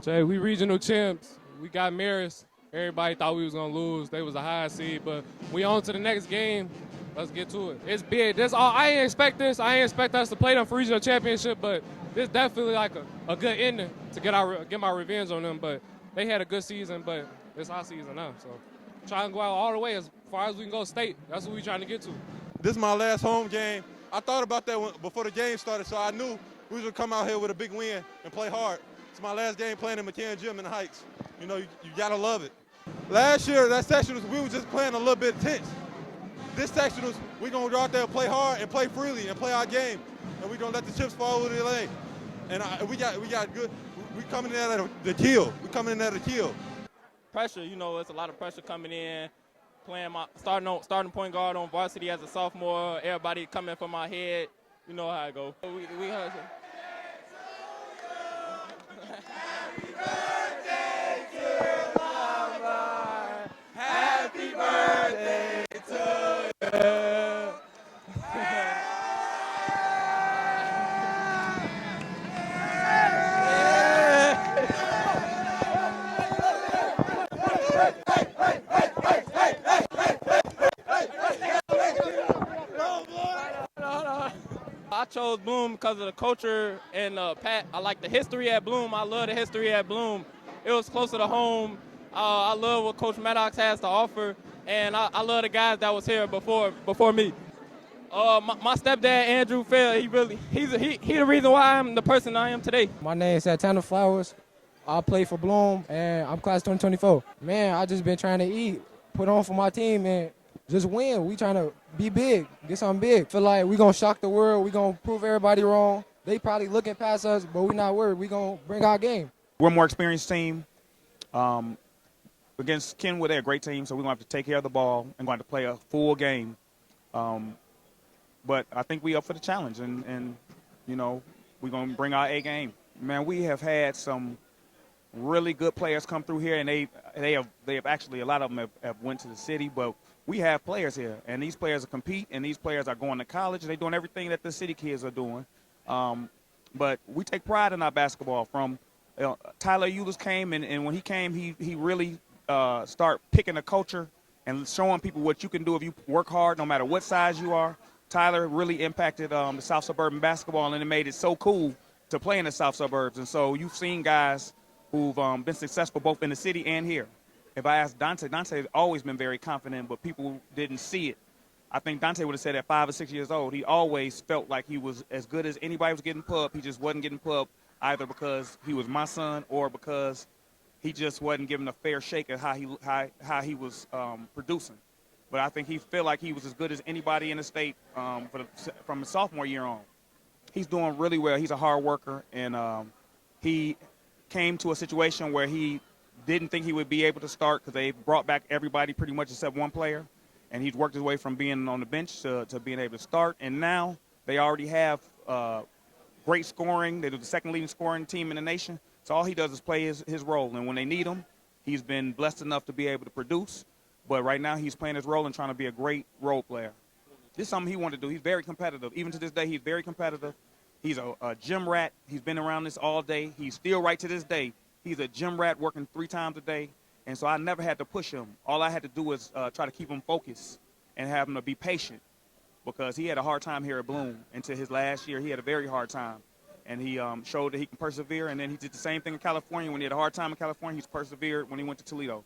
Jay, we regional champs. We got Marist. Everybody thought we was gonna lose. They was a high seed, but we on to the next game. Let's get to it. It's big. This all. I ain't expect this. I ain't expect us to play them for regional championship, but this definitely like a good ending to get my revenge on them. But they had a good season, but it's our season now. So try and go out all the way as far as we can go state. That's what we trying to get to. This is my last home game. I thought about that before the game started, so I knew we was gonna come out here with a big win and play hard. It's my last game playing in McCann Gym in the Heights. You know, you gotta love it. Last year, that section we were just playing a little bit tense. This section we're gonna go out there and play hard and play freely and play our game, and we're gonna let the chips fall over the lane. And we got good. We coming in at the kill. We coming in at the kill. Pressure, you know, it's a lot of pressure coming in. Playing starting point guard on varsity as a sophomore. Everybody coming for my head. You know how it go. We hustle. Happy birthday to Mama. Happy birthday to you. I chose Bloom because of the culture and I like the history at Bloom. I love the history at Bloom. It was closer to home. I love what Coach Maddox has to offer, and I love the guys that was here before me. My stepdad Andrew Fair, he's the reason why I'm the person I am today. My name is Santana Flowers. I play for Bloom, and I'm class 2024. Man, I just been trying to eat, put on for my team, and just win. We trying to be big, get something big. Feel like we gonna shock the world. We gonna prove everybody wrong. They probably looking past us, but we not worried. We gonna bring our game. We're a more experienced team. Against Kenwood, they're a great team, so we're going to have to take care of the ball and going to play a full game. But I think we up for the challenge, and you know, we're going to bring our A game. Man, we have had some really good players come through here, and they have actually, a lot of them have went to the city, but we have players here, and these players compete, and these players are going to college. They're doing everything that the city kids are doing. But we take pride in our basketball. From Tyler Eulis came, and when he came, he really start picking a culture and showing people what you can do if you work hard, no matter what size you are. Tyler really impacted the South Suburban basketball, and it made it so cool to play in the South Suburbs. And so you've seen guys who've been successful both in the city and here. If I asked Dante has always been very confident, but people didn't see it. I think Dante would have said at 5 or 6 years old, he always felt like he was as good as anybody was getting pub. He just wasn't getting pub either because he was my son or because he just wasn't given a fair shake at how he was producing. But I think he felt like he was as good as anybody in the state from his sophomore year on. He's doing really well. He's a hard worker, and he came to a situation where he didn't think he would be able to start because they brought back everybody pretty much except one player. And he's worked his way from being on the bench to being able to start. And now they already have great scoring. They're the second leading scoring team in the nation. So all he does is play his role. And when they need him, he's been blessed enough to be able to produce. But right now he's playing his role and trying to be a great role player. This is something he wanted to do. He's very competitive. Even to this day, he's very competitive. He's a gym rat. He's been around this all day. He's still right to this day. He's a gym rat working 3 times a day. And so I never had to push him. All I had to do was try to keep him focused and have him to be patient, because he had a hard time here at Bloom. Until his last year, he had a very hard time. And he showed that he can persevere. And then he did the same thing in California. When he had a hard time in California, he's persevered when he went to Toledo.